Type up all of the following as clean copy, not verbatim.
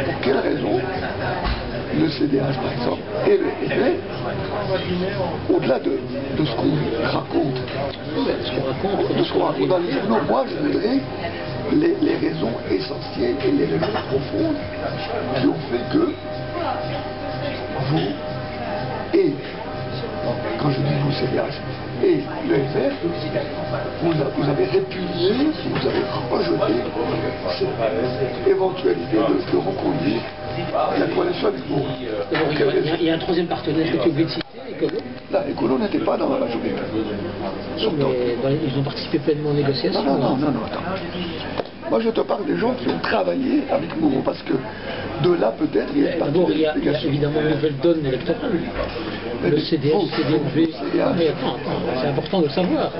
Pour quelle raison le CDH, par exemple, et le FR, au-delà de ce qu'on raconte, de ce qu'on raconte dans les journaux, moi je voudrais les raisons essentielles et les raisons profondes qui ont fait que vous, et quand je dis vous CDH, et le FR, vous avez répugné, vous avez rejeté cette éventualité de reconduire la coalition avec vous. Il y a un troisième partenaire que tu oublies de citer, Écolo. Là, Écolo n'était pas dans la majorité. Mais ils ont participé pleinement aux négociations. Non, attends. Moi, je te parle des gens qui ont travaillé avec Moreau, parce que de là, peut-être, il y a une partie d'abord, de il y a évidemment une nouvelle donne électorale. Le CDH, CDNV... Mais attends, c'est important de le savoir.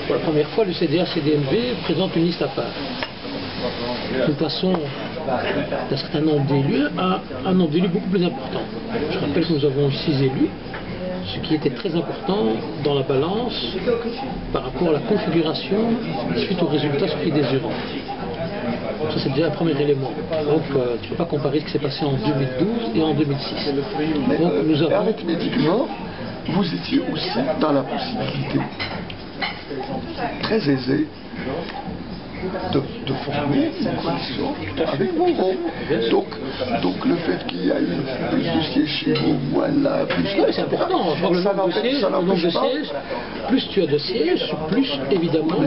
Pour la première fois, le CDH, CDNV présente une liste à part. Nous passons d'un certain nombre d'élus à un nombre d'élus beaucoup plus important. Je rappelle que nous avons 6 élus, ce qui était très important dans la balance par rapport à la configuration suite aux résultats sortis des urnes. Ça, c'est déjà un premier élément. Donc tu ne peux pas comparer ce qui s'est passé en 2012 et en 2006. Mais donc, nous avons... arithmétiquement, vous étiez aussi dans la possibilité très aisée de former une coalition avec Moreau. Donc le fait qu'il y a eu plus de sièges chez vous, moins là, plus là... C'est important, le nombre de sièges, plus tu as de sièges, plus évidemment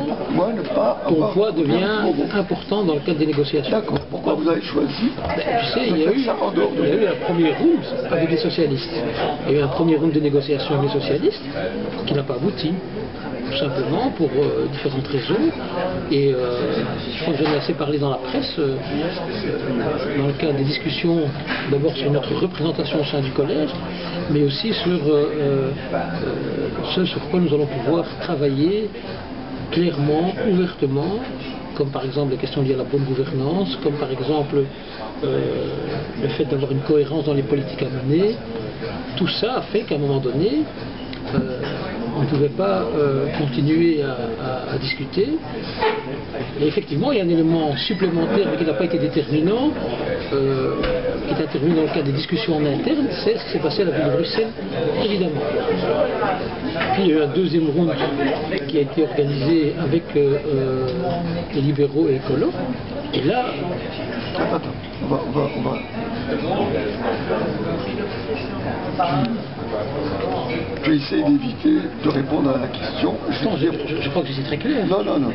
ton poids devient important dans le cadre des négociations. D'accord. Pourquoi vous avez choisi? Tu sais, il y a eu un premier round avec les socialistes. Il y a eu un premier round de négociations avec les socialistes qui n'a pas abouti. Tout simplement pour différentes raisons. Et je crois que j'en ai assez parlé dans la presse, dans le cadre des discussions, d'abord sur notre représentation au sein du collège, mais aussi sur ce sur quoi nous allons pouvoir travailler clairement, ouvertement, comme par exemple les questions liées à la bonne gouvernance, comme par exemple le fait d'avoir une cohérence dans les politiques à mener. Tout ça a fait qu'à un moment donné, on ne pouvait pas continuer à discuter. Et effectivement, il y a un élément supplémentaire, mais qui n'a pas été déterminant, qui est intervenu dans le cadre des discussions en interne, c'est ce qui s'est passé à la ville de Bruxelles, évidemment. Puis il y a eu un deuxième round qui a été organisé avec les libéraux et écolos. Et là... Attends, on va... Tu essaies d'éviter de répondre à la question. Je crois que je suis très clair. Non.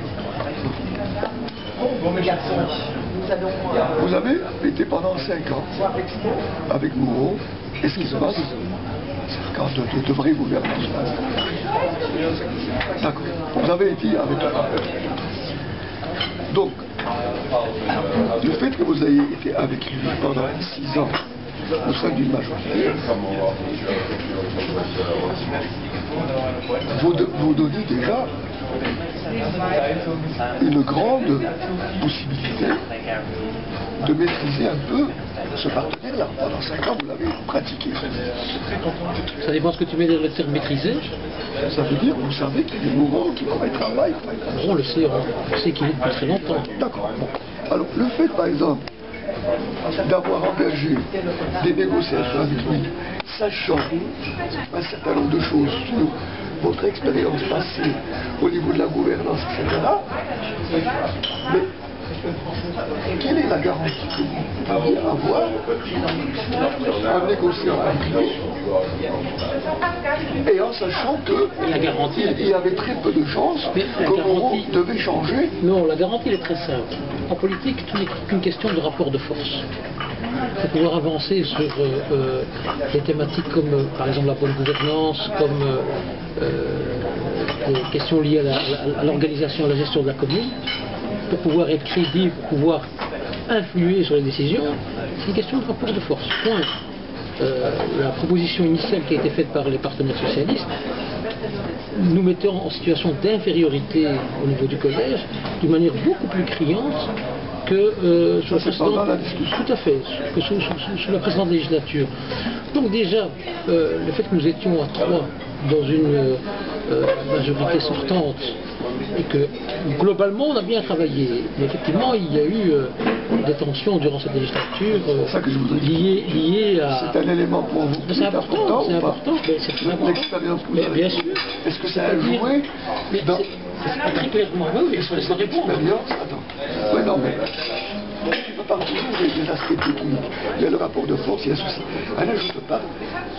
Vous avez été pendant 5 ans avec Moreau. Qu'est-ce qui se passe? 5 ans de vraie gouvernance. D'accord. Vous avez été avec donc, le fait que vous ayez été avec lui pendant 6 ans au sein d'une majorité, vous donnez déjà une grande possibilité de maîtriser un peu ce partenaire-là. Pendant 5 ans, vous l'avez pratiqué. Ça dépend ce que tu mets dans le terme maîtriser. Ça veut dire, vous savez qu'il est mourant, qu'il va être travail. On le sait, on sait qu'il est depuis très longtemps. D'accord. Bon. Alors, le fait, par exemple, d'avoir engagé des négociations avec lui, sachant un certain nombre de choses sur votre expérience passée au niveau de la gouvernance, etc. Mais quelle est la garantie que vous pourriez avoir en négociant avec lui et en sachant qu'il y avait très peu de chances que Moreau devait changer? Non, la garantie elle est très simple. En politique, tout n'est qu'une question de rapport de force. Pour pouvoir avancer sur des thématiques comme par exemple la bonne gouvernance, comme des questions liées à l'organisation et à la gestion de la commune, pour pouvoir être crédible, pour pouvoir influer sur les décisions, c'est une question de rapport de force. Point. La proposition initiale qui a été faite par les partenaires socialistes nous mettait en situation d'infériorité au niveau du collège d'une manière beaucoup plus criante que sous la précédente, tout à fait, que sous la précédente législature. Donc déjà, le fait que nous étions à 3 dans une majorité sortante et que globalement on a bien travaillé. Mais effectivement, il y a eu des tensions durant cette législature liées à... C'est un élément pour vous. C'est important, c'est important. L'expérience que vous avez. Bien sûr. Est-ce que ça a joué dans... Très clairement, oui, il faut laisser répondre. Attends. Oui, non, mais... Je te parle toujours des aspects techniques. Il y a le rapport de force, il y a ceci. Alors je te parle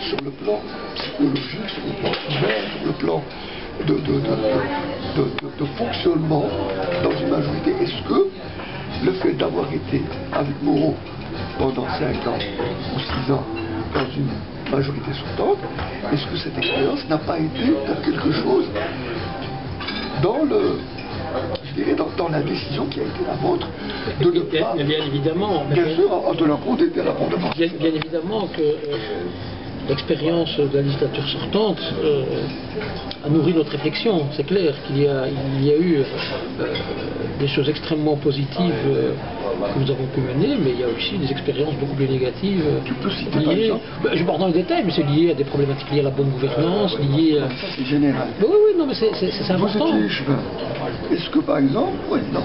sur le plan psychologique, sur le plan humain, sur le plan de fonctionnement dans une majorité. Est-ce que le fait d'avoir été avec Moreau pendant 5 ans ou 6 ans dans une majorité sortante, est-ce que cette expérience n'a pas été pour quelque chose dans le... je dirais, dans la décision qui a été la vôtre de ne pas... Bien évidemment. Bien sûr, en tenant compte des rapports. Bien évidemment que l'expérience de la législature sortante a nourri notre réflexion. C'est clair qu'il y a eu des choses extrêmement positives que nous avons pu mener, mais il y a aussi des expériences beaucoup plus négatives liées... je pars dans le détail, mais c'est lié à des problématiques liées à la bonne gouvernance, liées à... Ça c'est général. Oui, non, mais c'est important. Vous étiez échevin. Est-ce que par exemple, oui, non,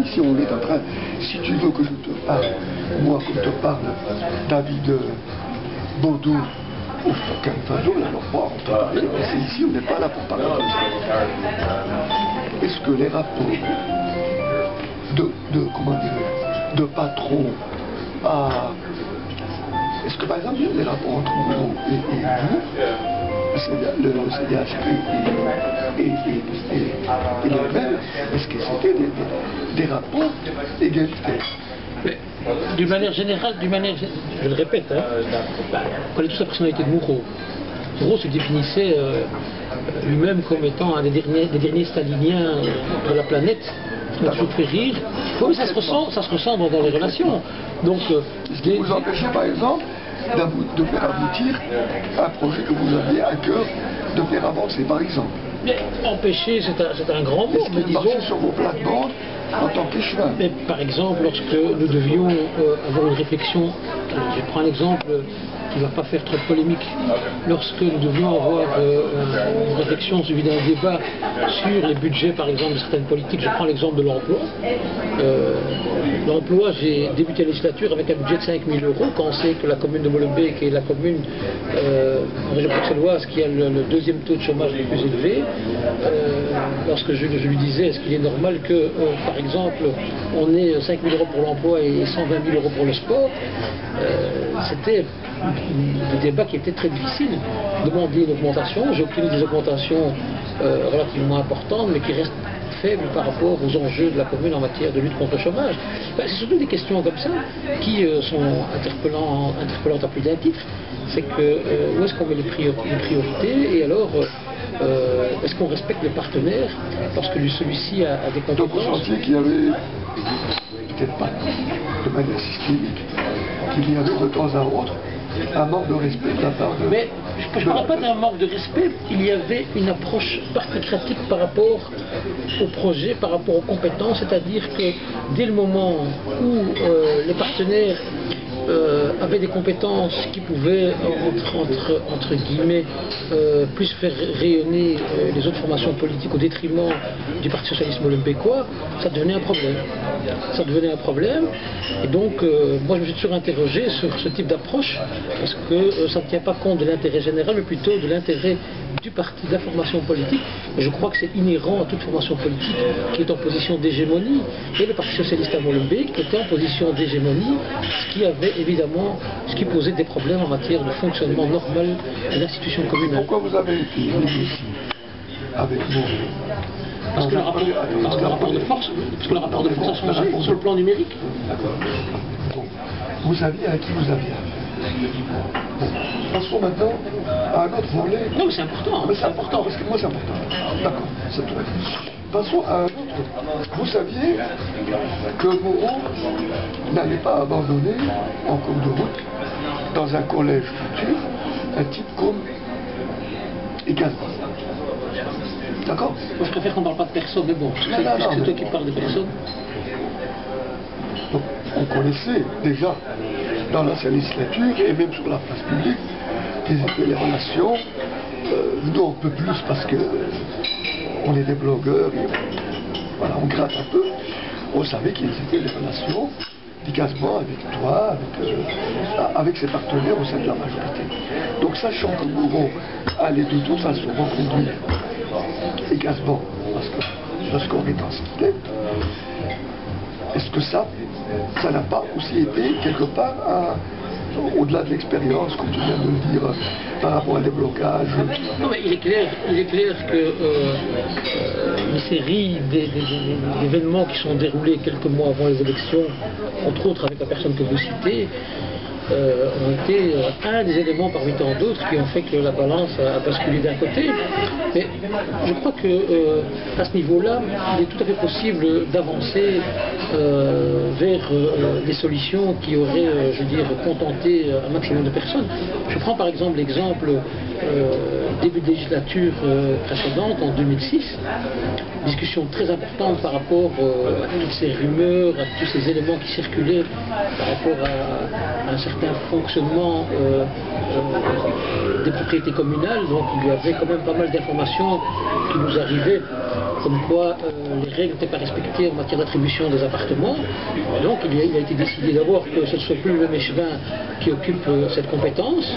si on est en train, si tu veux que je te parle, moi comme te parle David Baudou, ou Canfado, alors pas, on peut parler, mais c'est ici, on n'est pas là pour parler comme ça. Est-ce que les rapports comment dire, de patron à... Est-ce que par exemple les rapports entre vous et vous, le CDHP et les rebelles, est-ce que c'était des rapports égalitaires? D'une manière générale, je le répète, on connaît tous la personnalité de Moreau. Moreau se définissait lui-même comme étant un des derniers staliniens de la planète, qui m'a toujours fait rire. Oui, mais ça se ressent dans les relations. Donc, ce qui vous empêchait par exemple de faire aboutir un projet que vous aviez à cœur de faire avancer par exemple? Mais empêcher, c'est un grand mot, mais disons... sur vos plates-bandes en tant qu'échevin. Mais par exemple, lorsque nous devions avoir une réflexion, je prends un exemple qui ne va pas faire trop de polémique, lorsque nous devions avoir une réflexion suivie d'un débat sur les budgets par exemple de certaines politiques, je prends l'exemple de l'emploi. L'emploi, j'ai débuté la législature avec un budget de 5 000 €, quand on sait que la commune de Molenbeek est la commune en région bruxelloise qui a le deuxième taux de chômage le plus élevé. Lorsque je lui disais, est-ce qu'il est normal que, par exemple, on ait 5 000 € pour l'emploi et 120 000 € pour le sport, c'était des débats qui étaient très difficiles. Demander une augmentation, j'ai obtenu des augmentations relativement importantes, mais qui restent faibles par rapport aux enjeux de la commune en matière de lutte contre le chômage. C'est surtout des questions comme ça qui sont interpellantes à plus d'un titre. C'est que où est-ce qu'on met les priorités, et alors est-ce qu'on respecte le partenaire lorsque celui-ci a des compétences. Donc vous sentiez qu'il y avait, peut-être pas de manière systémique, qu'il y avait de temps à autre un manque de respect de la part de... Mais je ne parle pas d'un manque de respect, il y avait une approche participative par rapport au projet, par rapport aux compétences, c'est-à-dire que dès le moment où les partenaires avaient des compétences qui pouvaient, entre guillemets, plus faire rayonner les autres formations politiques au détriment du Parti Socialiste Molenbeekois, ça devenait un problème. Ça devenait un problème, et donc moi je me suis toujours interrogé sur ce type d'approche, parce que ça ne tient pas compte de l'intérêt général, mais plutôt de l'intérêt du parti, de la formation politique. Et je crois que c'est inhérent à toute formation politique qui est en position d'hégémonie, et le Parti Socialiste à Molenbeek était en position d'hégémonie, ce qui posait des problèmes en matière de fonctionnement normal de l'institution communale. Pourquoi vous avez été négocié avec nous? Parce que le rapport de force a changé sur le plan numérique. D'accord. Vous saviez à qui vous aviez affaire. Bon, passons maintenant à un autre volet. Non, mais c'est important. Mais c'est important, parce que moi c'est important. D'accord, c'est tout. Passons à un autre. Vous saviez que Moreau n'allait pas abandonner en cours de route, dans un collège futur, un type comme Également. D'accord? Moi je préfère qu'on ne parle pas de personne, mais bon, c'est toi qui parles de personne. Donc, on connaissait déjà dans l'ancienne législature et même sur la place publique les relations nous on peut plus parce que on est des blogueurs, et voilà, on gratte un peu. On savait qu'ils étaient des relations efficacement avec toi, avec ses partenaires au sein de la majorité. Donc sachant que Moreau allait de toute façon reconduire efficacement, parce que lorsqu'on est en cité, est-ce que ça n'a pas aussi été quelque part au-delà de l'expérience, comme tu viens de le dire, par rapport à des blocages? Non, mais il est clair que une série d'événements qui sont déroulés quelques mois avant les élections, entre autres avec la personne que vous citez, ont été un des éléments parmi tant d'autres qui ont fait que la balance a basculé d'un côté. Mais je crois que à ce niveau-là, il est tout à fait possible d'avancer vers des solutions qui auraient, je veux dire, contenté un maximum de personnes. Je prends par exemple l'exemple début de législature précédente, en 2006, discussion très importante par rapport à toutes ces rumeurs, à tous ces éléments qui circulaient par rapport à un certain fonctionnement des propriétés communales. Donc il y avait quand même pas mal d'informations qui nous arrivaient, comme quoi les règles n'étaient pas respectées en matière d'attribution des appartements. Donc il a été décidé d'abord que ce ne soit plus le Mechevin qui occupe cette compétence.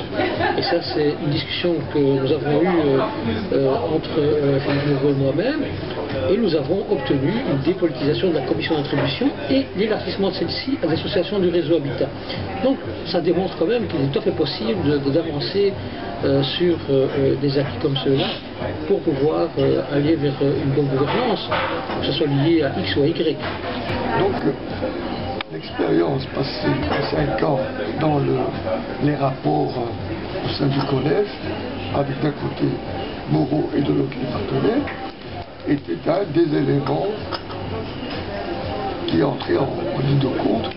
Et ça, c'est une discussion que nous avons eue entre Philippe Moreau et moi-même. Et nous avons obtenu une dépolitisation de la commission d'attribution et l'élargissement de celle-ci à l'association du réseau Habitat. Donc ça démontre quand même qu'il est tout à fait possible d'avancer sur des acquis comme ceux-là pour pouvoir aller vers une bonne gouvernance, que ce soit lié à X ou à Y. Donc l'expérience passée en 5 ans dans les rapports au sein du collège, avec d'un côté Moreau et de l'autre les partenaires, était un des éléments qui est entré en ligne de compte.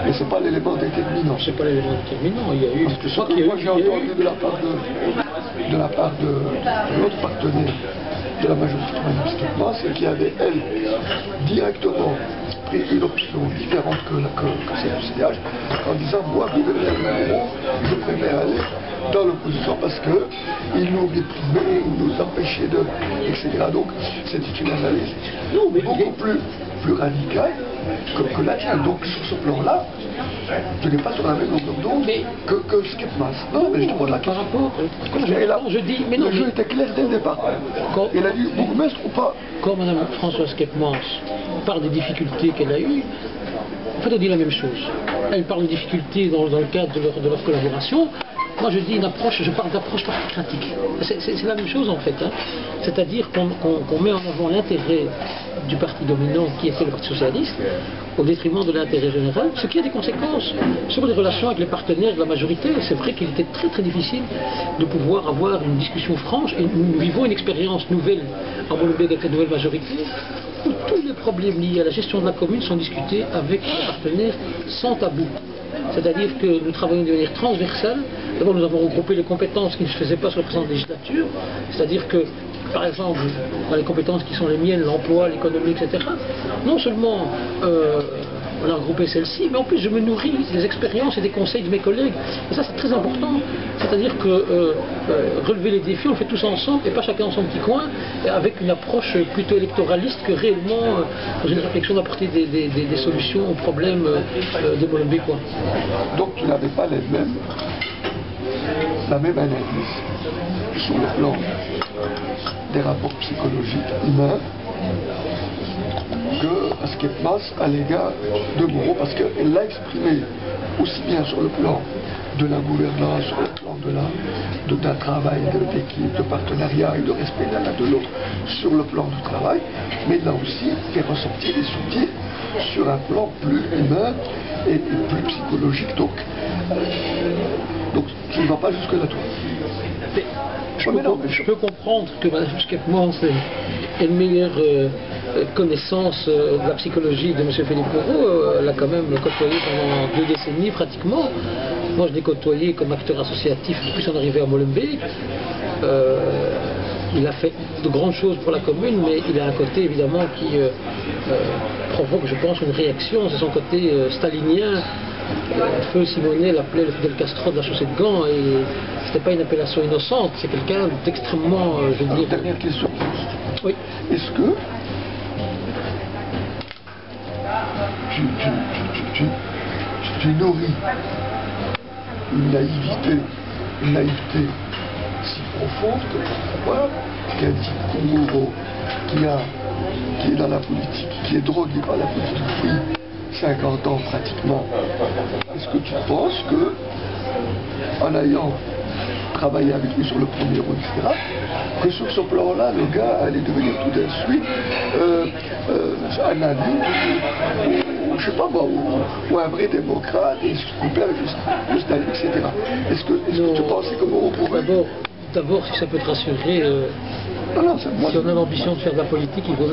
Mais ce n'est pas l'élément déterminant. C'est pas l'élément déterminant. Il y a eu. Parce que ce que moi j'ai entendu de la part de l'autre partenaire de la majorité manifestement, c'est qu'il y avait, elle, directement pris une option différente que celle du CDH, en disant, moi, gouverneur Moreau, je préfère aller dans l'opposition parce qu'il nous réprimait, il nous empêchait de... etc. Donc, c'était une analyse beaucoup plus radicale que la tienne. Donc, sur ce plan-là, tu n'es pas sur la même longueur d'onde que Skepmas. Non, mais je te pose la question. Par rapport, je dis, mais non, le jeu était clair dès le départ. Il a dit, bourgmestre ou pas? Quand Mme Françoise Skepmas parle des difficultés qu'elle a eues, en fait, on dit la même chose. Elle parle des difficultés dans le cadre de leur collaboration. Moi, je dis je parle d'approche particratique. C'est la même chose, en fait. Hein. C'est-à-dire qu'on met en avant l'intérêt du parti dominant, qui était le Parti socialiste, au détriment de l'intérêt général, ce qui a des conséquences sur les relations avec les partenaires de la majorité. C'est vrai qu'il était très très difficile de pouvoir avoir une discussion franche, et nous vivons une expérience nouvelle en Molenbeek avec la nouvelle majorité, où tous les problèmes liés à la gestion de la commune sont discutés avec les partenaires sans tabou. C'est-à-dire que nous travaillons de manière transversale. D'abord, nous avons regroupé les compétences qui ne se faisaient pas sur la présente législature. C'est-à-dire que, par exemple, dans les compétences qui sont les miennes, l'emploi, l'économie, etc., non seulement on a regroupé celles-ci, mais en plus je me nourris des expériences et des conseils de mes collègues. Et ça, c'est très important. C'est-à-dire que relever les défis, on le fait tous ensemble, et pas chacun dans son petit coin, avec une approche plutôt électoraliste que réellement dans une réflexion d'apporter des solutions aux problèmes des Molenbeekois. Donc tu n'avais pas la même analyse sur le plan des rapports psychologiques humains que Skepmas à l'égard de Moreau, parce qu'elle l'a exprimé aussi bien sur le plan de la gouvernance, sur le plan d'un travail d'équipe, de partenariat et de respect de l'un de l'autre sur le plan du travail, mais elle a aussi fait ressortir des sous-titres sur un plan plus humain et plus psychologique. Donc tu ne vas pas jusque-là, toi. Je peux comprendre que Mme Skepmas ait une meilleure connaissance de la psychologie de M. Philippe Moreau. Elle a quand même côtoyé pendant 2 décennies pratiquement. Moi, je l'ai côtoyé comme acteur associatif depuis son arrivée à Molenbeek. Il a fait de grandes choses pour la commune, mais il a un côté évidemment qui provoque, je pense, une réaction. C'est son côté stalinien. Feu Simonet l'appelait le Fidel Castro de la chaussée de Gand, et c'était pas une appellation innocente, c'est quelqu'un d'extrêmement, je veux dire... Dernière question. Oui. Est-ce que tu nourris une naïveté si profonde que pour croire qu'un type Komoro qui est dans la politique, qui est drogué par la politique depuis 50 ans pratiquement, est-ce que tu penses que, en ayant travaillé avec lui sur le premier rôle, etc., que sur ce plan-là, le gars allait devenir tout d'un suite un ami, ou je sais pas moi, ou un vrai démocrate, et se couper avec le Staline, etc. Est-ce que tu pensais comment on pourrait... D'abord, si ça peut te rassurer, moi, si on a l'ambition de faire de la politique, il vaut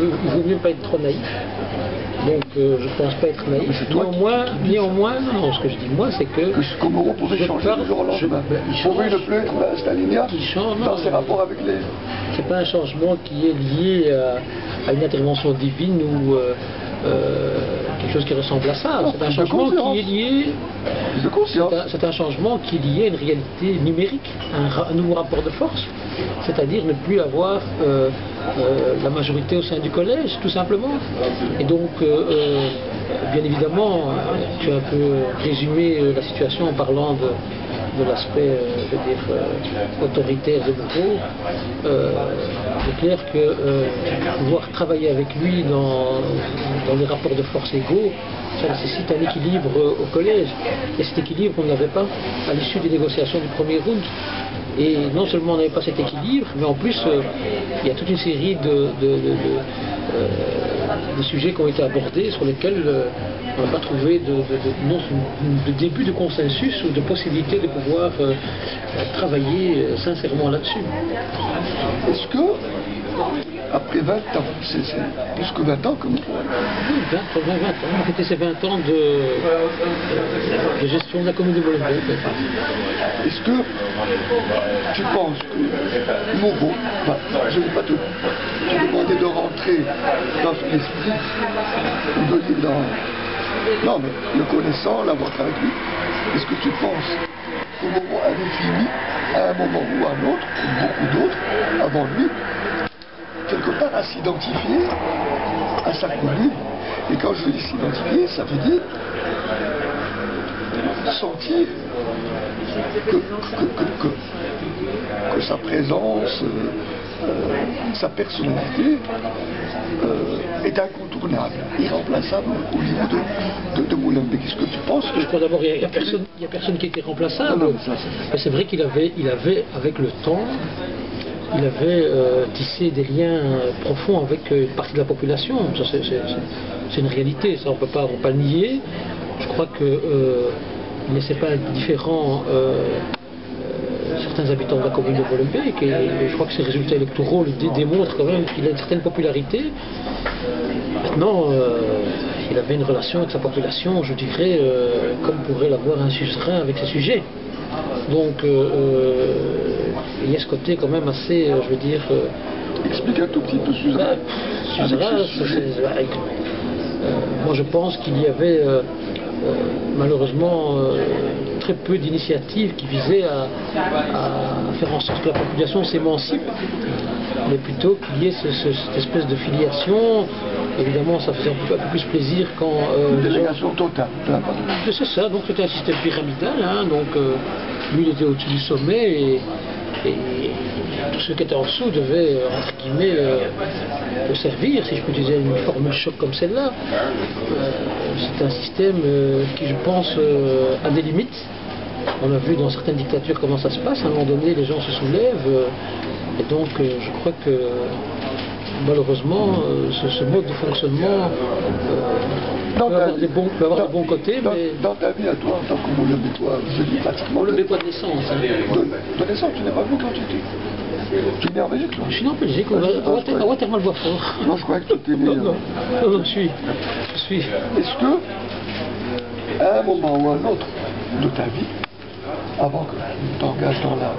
mieux pas être trop naïf. Donc je pense pas être naïf. Néanmoins, non, ce que je dis moi, c'est que... Komoro pourrait changer du jour au lendemain. Pourrait ne plus être stalinien dans ses rapports avec les... C'est pas un changement qui est lié à une intervention divine ou quelque chose qui ressemble à ça. C'est un changement qui est lié... C'est un changement qui est lié à une réalité numérique, un nouveau rapport de force. C'est-à-dire ne plus avoir la majorité au sein du collège, tout simplement. Et donc, bien évidemment, tu as un peu résumé la situation en parlant de l'aspect, je veux dire, autoritaire de nouveau. C'est clair que pouvoir travailler avec lui dans des rapports de force égaux, ça nécessite un équilibre au collège. Et cet équilibre, on ne l'avait pas à l'issue des négociations du premier round. Et non seulement on n'avait pas cet équilibre, mais en plus il y a toute une série de sujets qui ont été abordés sur lesquels on n'a pas trouvé de début de consensus ou de possibilité de pouvoir travailler sincèrement là-dessus. Est-ce que, après 20 ans, c'est plus que 20 ans que vous... Oui, 20 ans. C'était ces 20 ans de gestion de la commune de Molenbeek. Est-ce que tu penses que Moreau, je ne vais pas te demander de rentrer dans son esprit ou de dire non, mais le connaissant, l'avoir avec lui, est-ce que tu penses que Moreau avait fini à un moment ou à un autre, comme beaucoup d'autres avant lui, quelque part à s'identifier à sa commune? Et quand je dis s'identifier, ça veut dire sentir que sa présence, sa personnalité est incontournable, irremplaçable au niveau de Molenbeek. Est-ce que tu penses que... Je crois d'abord qu'il n'y a personne qui était remplaçable. Mais c'est vrai qu'il avait, avec le temps, il avait tissé des liens profonds avec une partie de la population. Ça, c'est une réalité, ça on ne peut pas le nier. Je crois qu'il ne laissait pas indifférent certains habitants de la commune de Molenbeek, et je crois que ses résultats électoraux démontrent quand même qu'il a une certaine popularité. Maintenant, il avait une relation avec sa population, je dirais, comme pourrait l'avoir un suzerain avec ses sujets. Donc, il y a ce côté quand même assez, je veux dire... Explique un tout petit peu suzerain. Suzerain, moi je pense qu'il y avait malheureusement très peu d'initiatives qui visaient à faire en sorte que la population s'émancipe, mais plutôt qu'il y ait cette espèce de filiation. Évidemment, ça faisait un peu plus plaisir quand... une délégation totale. C'est ça, donc c'était un système pyramidal, hein, donc lui il était au-dessus du sommet, et tous ceux qui étaient en dessous devaient, entre guillemets, le servir, si je peux utiliser une formule choc comme celle-là. C'est un système qui, je pense, a des limites. On a vu dans certaines dictatures comment ça se passe. À un moment donné, les gens se soulèvent. Et donc, je crois que, malheureusement, ce mode de fonctionnement peut avoir des bons côtés. Dans ta vie à toi, en tant que Molenbeekois, je dis pratiquement... Molenbeekois de naissance. De naissance, tu n'es pas venu quand tu étais... Tu es né en Belgique, là? Je suis né en Belgique, à Watermal-Boisfort. Non, je croyais que tu étais né... Non, je suis. Est-ce que, à un moment ou à un autre de ta vie, avant que tu t'engages dans la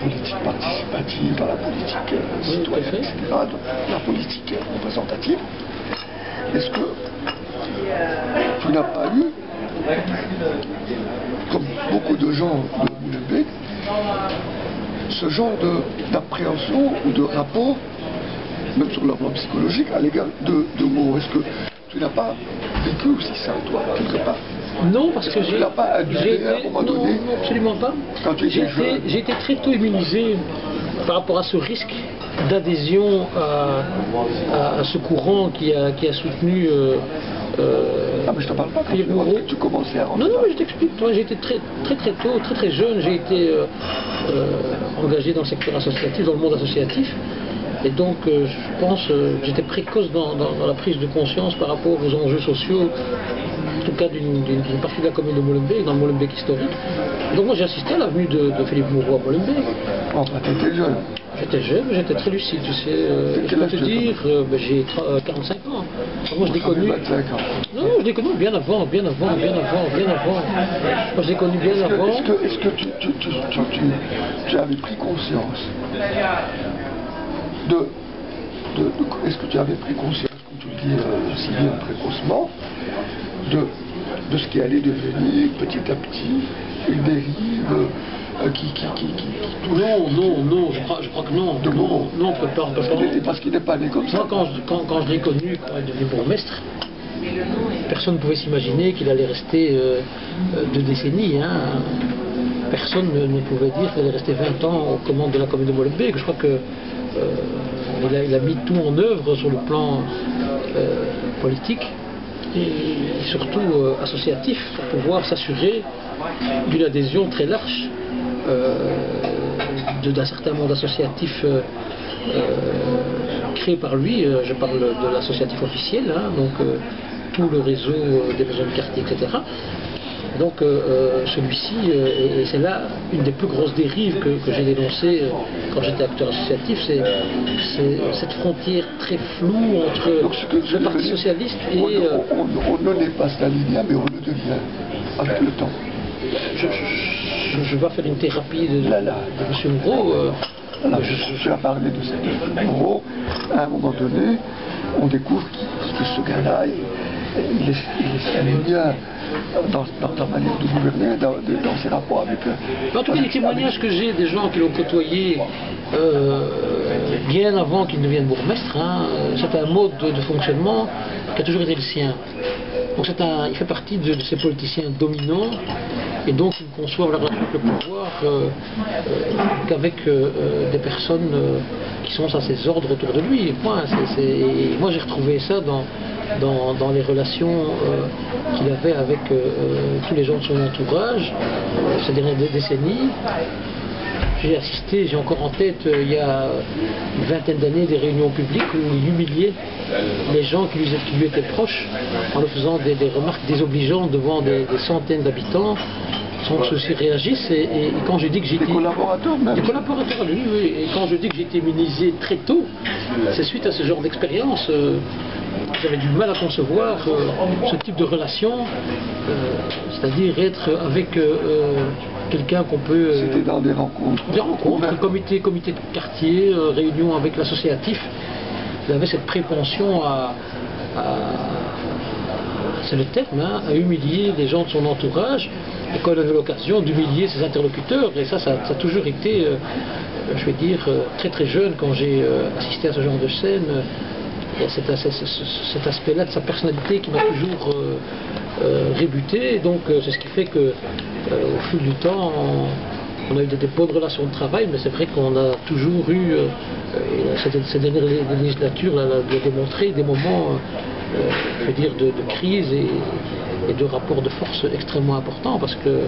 politique participative, dans la politique citoyenne, etc., dans la politique représentative, est-ce que tu n'as pas eu, comme beaucoup de gens de Molenbeek, ce genre d'appréhension ou de rapport, même sur le plan psychologique, à l'égard de mots. Est-ce que tu n'as pas vécu aussi ça, toi, quelque part? Non, parce que Tu n'as pas adulé à un moment donné? Non, absolument pas. Quand tu étais jeune? J'ai été très tôt immunisé par rapport à ce risque d'adhésion à ce courant qui a soutenu Ah, mais je ne te parle pas quand tu commençais à rentrer. Non, mais je t'explique. J'ai été très tôt, très jeune, j'ai été engagé dans le secteur associatif, dans le monde associatif. Et donc, je pense que j'étais précoce dans la prise de conscience par rapport aux enjeux sociaux, en tout cas d'une partie de la commune de Molenbeek, dans le Molenbeek historique. Donc moi j'ai assisté à la venue de Philippe Moreau à Molenbeek. Enfin, tu étais jeune. J'étais jeune, j'étais très lucide, tu sais. Je peux te dire, j'ai 45 ans. Moi je l'ai connu. 25 ans. Non, je l'ai connu bien avant. Moi je l'ai connu bien avant. Est-ce que tu avais pris conscience est-ce que tu avais pris conscience, comme tu le dis si bien précocement, de ce qui allait devenir petit à petit une dérive qui Non, je crois que non. Non, on peut pas. Parce qu'il n'est pas né comme ça. Moi, quand je l'ai connu, quand il est devenu bourgmestre, personne ne pouvait s'imaginer qu'il allait rester 2 décennies. Personne ne pouvait dire qu'il allait rester 20 ans aux commandes de la commune de Molenbeek. Je crois que il a mis tout en œuvre sur le plan politique et surtout associatif pour pouvoir s'assurer d'une adhésion très large d'un certain monde associatif créé par lui. Je parle de l'associatif officiel, donc tout le réseau des maisons de quartier, etc. Donc celui-ci, et c'est là une des plus grosses dérives que j'ai dénoncées quand j'étais acteur associatif, c'est cette frontière très floue entre le Parti Socialiste et... On ne l'est pas stalinien, mais on le devient avec le temps. Je vais faire une thérapie de M. Moreau. Je vais parler de cette Moreau. À un moment donné, on découvre que ce gars-là, il est stalinien dans la manière de gouverner, dans ses rapports avec... En tout cas, les témoignages que j'ai des gens qui l'ont côtoyé bien avant qu'il ne devienne bourgmestre, c'est un mode de fonctionnement qui a toujours été le sien. Donc il fait partie de ces politiciens dominants, et donc ils ne conçoivent le pouvoir qu'avec des personnes qui sont à ses ordres autour de lui. Point. Et moi j'ai retrouvé ça dans les relations qu'il avait avec tous les gens de son entourage ces dernières décennies. J'ai assisté, j'ai encore en tête, il y a une vingtaine d'années, des réunions publiques où il humiliait les gens qui lui étaient proches en leur faisant des remarques désobligeantes devant des centaines d'habitants, sans que ceux-ci réagissent. Et quand je dis que j'étais... Des collaborateurs même. Des collaborateurs, oui. Et quand je dis que j'ai été immunisé très tôt, c'est suite à ce genre d'expérience. J'avais du mal à concevoir ce type de relation, c'est-à-dire être avec quelqu'un qu'on peut... C'était dans des rencontres. Des rencontres, comité de quartier, réunion avec l'associatif. Il avait cette prépension c'est le terme, à humilier les gens de son entourage, et quand il avait l'occasion d'humilier ses interlocuteurs. Et ça a toujours été, je vais dire, très jeune, quand j'ai assisté à ce genre de scène. Il y a cet aspect-là de sa personnalité qui m'a toujours rébuté. Donc c'est ce qui fait que au fil du temps, on a eu des bonnes relations de travail, mais c'est vrai qu'on a toujours eu, ces dernières législatures l'a démontré, des moments je veux dire, de crise et de rapports de force extrêmement importants, parce que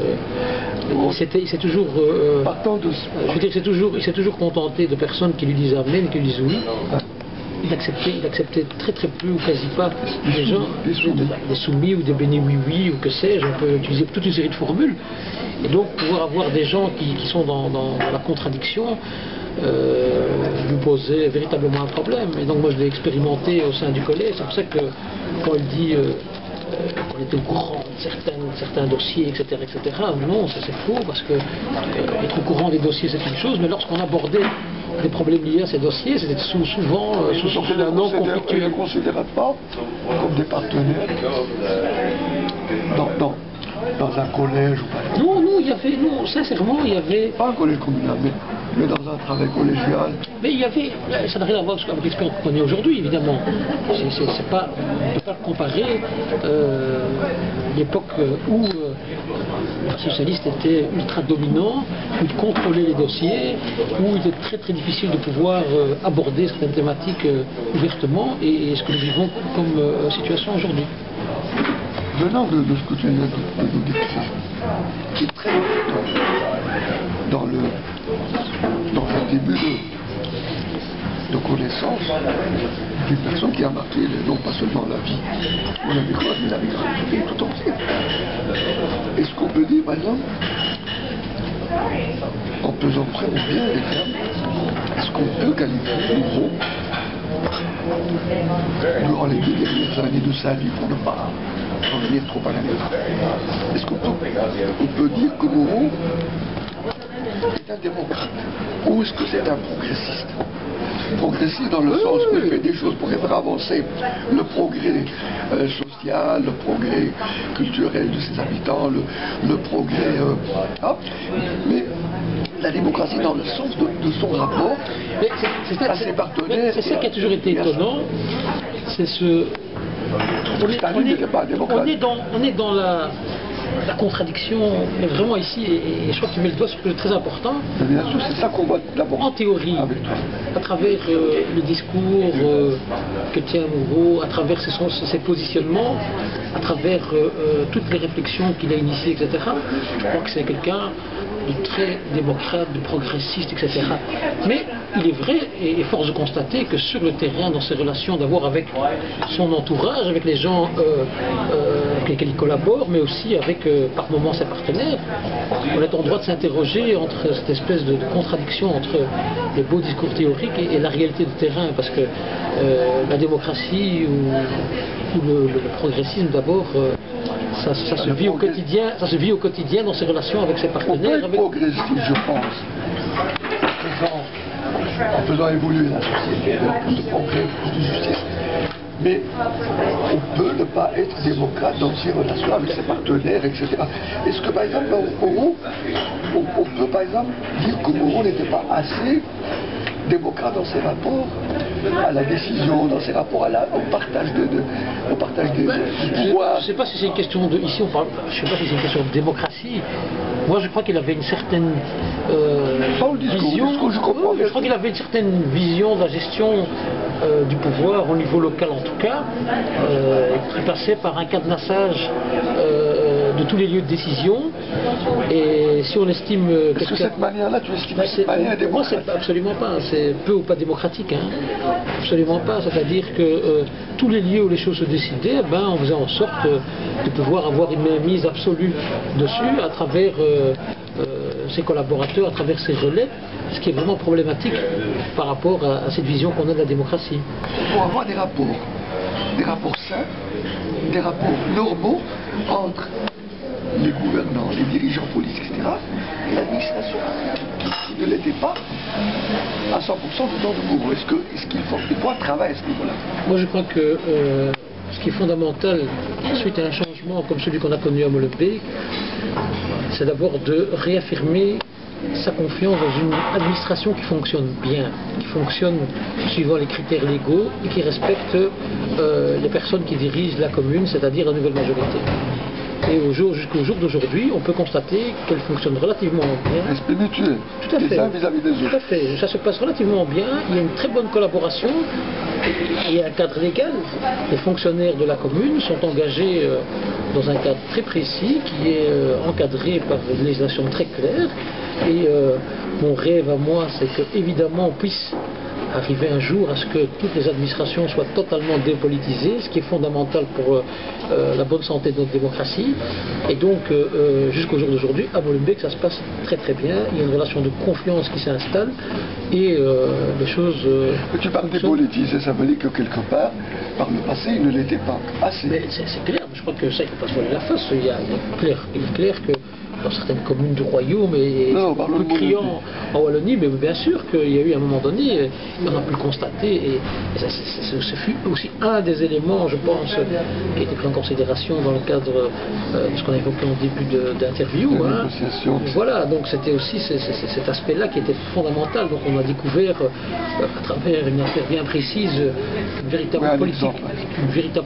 il s'est toujours je veux dire, il s'est toujours contenté de personnes qui lui disent amen, qui lui disent oui. Il acceptait très peu ou quasi pas des gens, des soumis ou des bénis oui ou que sais-je. On peut utiliser toute une série de formules. Et donc pouvoir avoir des gens qui sont dans la contradiction lui posait véritablement un problème. Et donc moi je l'ai expérimenté au sein du collège. C'est pour ça que quand il dit qu'on était au courant de certains dossiers, etc., non, ça c'est faux, parce que être au courant des dossiers c'est une chose, mais lorsqu'on abordait des problèmes liés à ces dossiers, c'était souvent sous un nom conflictuel. Ils ne considéraient pas comme des partenaires dans un collège ou pas? Non, non, il y avait, non, sincèrement, il y avait... Pas un collège communal, mais dans un travail collégial. Mais il y avait, ça n'a rien à voir avec l'expérience qu'on connaît aujourd'hui, évidemment. C'est pas, on ne peut pas comparer l'époque où le Parti socialiste était ultra dominant, où il contrôlait les dossiers, où il était très très difficile de pouvoir aborder certaines thématiques ouvertement, et ce que nous vivons comme situation aujourd'hui. Venant de ce que tu viens de nous décrire, qui est très important dans un début de connaissance d'une personne qui a marqué non pas seulement la vie ou la vie, mais la vie tout entière. Est-ce qu'on peut dire, par exemple, en pesant vraiment bien les termes, est-ce qu'on peut qualifier Mouron durant les 2 dernières années de sa vie, pour ne pas revenir trop à la est-ce qu'on peut dire que Mouron est un démocrate ou est-ce que c'est un progressiste? Progressiste dans le sens où il fait des choses pour faire avancer le progrès social, le progrès culturel de ses habitants, le progrès... mais la démocratie dans le sens de son rapport à ses partenaires. C'est ça qui a toujours été étonnant, c'est ce... On est dans la contradiction, mais vraiment ici, et je crois que tu mets le doigt sur quelque chose de très important. Bien sûr, c'est ça qu'on voit d'abord. En théorie, à travers le discours que tient Mouron, à travers ses positionnements, à travers toutes les réflexions qu'il a initiées, etc., je crois que c'est quelqu'un de très démocrate, de progressiste, etc. Mais il est vrai, et force de constater que sur le terrain, dans ses relations d'abord avec son entourage, avec les gens avec lesquels il collabore, mais aussi avec par moments ses partenaires, on est en droit de s'interroger entre cette espèce de contradiction entre les beaux discours théoriques et la réalité de terrain, parce que la démocratie ou le progressisme d'abord, ça se vit au quotidien dans ses relations avec ses partenaires. On peut être progressiste, je pense, en faisant évoluer la société, plus de progrès, plus de justice. Mais on peut ne pas être démocrate dans ses relations avec ses partenaires, etc. Est-ce que par exemple, Mouron, on peut par exemple dire que Mouron n'était pas assez démocrate dans ses rapports à la décision, dans ses rapports au partage des pouvoirs? Je ne sais pas si c'est une question de... Ici, on parle... Je sais pas si c'est une question de démocratie. Moi, je crois qu'il avait une certaine vision... Je crois qu'il avait une certaine vision de la gestion du pouvoir au niveau local, en tout cas, qui passait par un cadenassage de tous les lieux de décision. Et si on estime... Est-ce que cette manière-là, tu estimes cette manière démocratique? Moi, c'est absolument pas. C'est peu ou pas démocratique. Hein. Absolument pas. C'est-à-dire que tous les lieux où les choses se décidaient, on faisait en sorte de pouvoir avoir une mainmise absolue dessus à travers ses collaborateurs, à travers ses relais, ce qui est vraiment problématique par rapport à cette vision qu'on a de la démocratie. Pour avoir des rapports sains, des rapports normaux entre les gouvernants, les dirigeants politiques, etc., et l'administration, qui ne l'était pas à 100% du temps de Mouron. Est-ce qu'il faut un travail à ce niveau-là? Moi, je crois que ce qui est fondamental, suite à un changement comme celui qu'on a connu à Molenbeek, c'est d'abord de réaffirmer sa confiance dans une administration qui fonctionne bien, qui fonctionne suivant les critères légaux et qui respecte les personnes qui dirigent la commune, c'est-à-dire la nouvelle majorité. Et jusqu'au jour d'aujourd'hui, on peut constater qu'elle fonctionne relativement bien. Respect mutuel. Tout à fait. Vis-à-vis des autres. Tout à fait. Ça se passe relativement bien. Il y a une très bonne collaboration. Il y a un cadre légal. Les fonctionnaires de la commune sont engagés dans un cadre très précis qui est encadré par une législation très claire. Et mon rêve à moi, c'est qu'évidemment on puisse arriver un jour à ce que toutes les administrations soient totalement dépolitisées, ce qui est fondamental pour la bonne santé de notre démocratie. Et donc, jusqu'au jour d'aujourd'hui, à Molenbeek, ça se passe très très bien. Il y a une relation de confiance qui s'installe et les choses... tu parles dépolitisé, ça veut dire que quelque part, par le passé, il ne l'était pas assez. Mais c'est clair, je crois que ça, il ne faut pas se voiler la face. Il est clair que dans certaines communes du royaume et plus criant en Wallonie, mais bien sûr qu'il y a eu à un moment donné, on a pu le constater, et ce fut aussi un des éléments, je pense, qui a été pris en considération dans le cadre de ce qu'on a évoqué en début d'interview. Hein. Voilà, donc c'était aussi cet aspect-là qui était fondamental. Donc on a découvert à travers une affaire bien précise qu'une véritable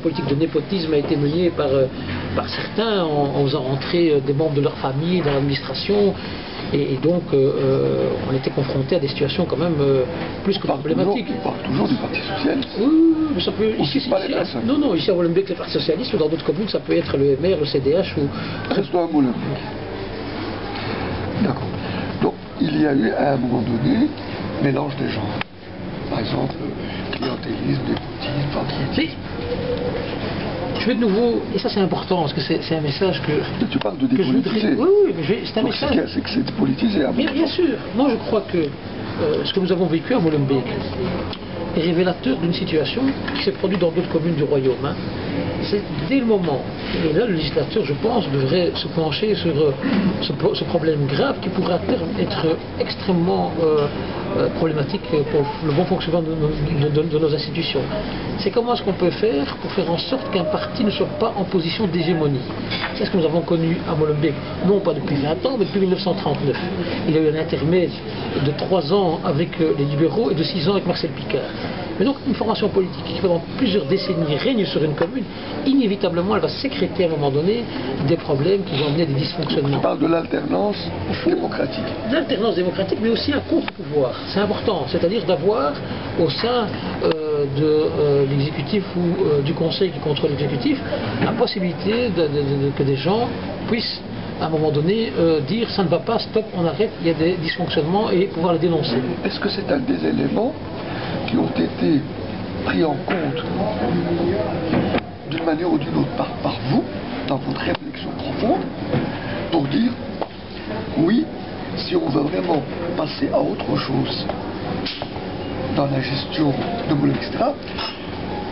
politique de népotisme a été menée par certains en faisant rentrer des membres de leur famille dans l'administration. Et donc, on était confronté à des situations quand même plus que problématiques. On parle toujours du Parti Socialiste. Oui, mais ça peut... Ici à Molenbeek, le Parti Socialiste, ou dans d'autres communes, ça peut être le MR, le CDH ou... Restons à Molenbeek. D'accord. Donc, il y a eu, à un moment donné, mélange des genres. Par exemple, clientélisme, népotisme, je vais de nouveau, et ça c'est important, parce que c'est un message que... Tu parles de dépolitiser. Oui, mais c'est un message... C'est que c'est dépolitisé. Bien sûr. Moi je crois que ce que nous avons vécu à Molenbeek est révélateur d'une situation qui s'est produite dans d'autres communes du royaume. Hein. C'est dès le moment, et là le législateur, je pense, devrait se pencher sur ce problème grave qui pourrait à terme être extrêmement problématique pour le bon fonctionnement de nos institutions. C'est comment est-ce qu'on peut faire pour faire en sorte qu'un parti ne soit pas en position d'hégémonie. C'est ce que nous avons connu à Molenbeek, non pas depuis 20 ans, mais depuis 1939. Il y a eu un intermède de 3 ans avec les libéraux et de 6 ans avec Marcel Picard. Mais donc une formation politique qui pendant plusieurs décennies règne sur une commune, inévitablement elle va sécréter à un moment donné des problèmes qui vont amener à des dysfonctionnements. Tu parles de l'alternance démocratique. L'alternance démocratique, mais aussi un contre-pouvoir. C'est important, c'est-à-dire d'avoir au sein de l'exécutif ou du conseil qui contrôle l'exécutif la possibilité que des gens puissent à un moment donné dire ça ne va pas, stop, on arrête, il y a des dysfonctionnements et pouvoir les dénoncer. Est-ce que c'est un des éléments qui ont été pris en compte d'une manière ou d'une autre par vous, dans votre réflexion profonde, pour dire oui, si on veut vraiment passer à autre chose dans la gestion de Molenbeek, etc.,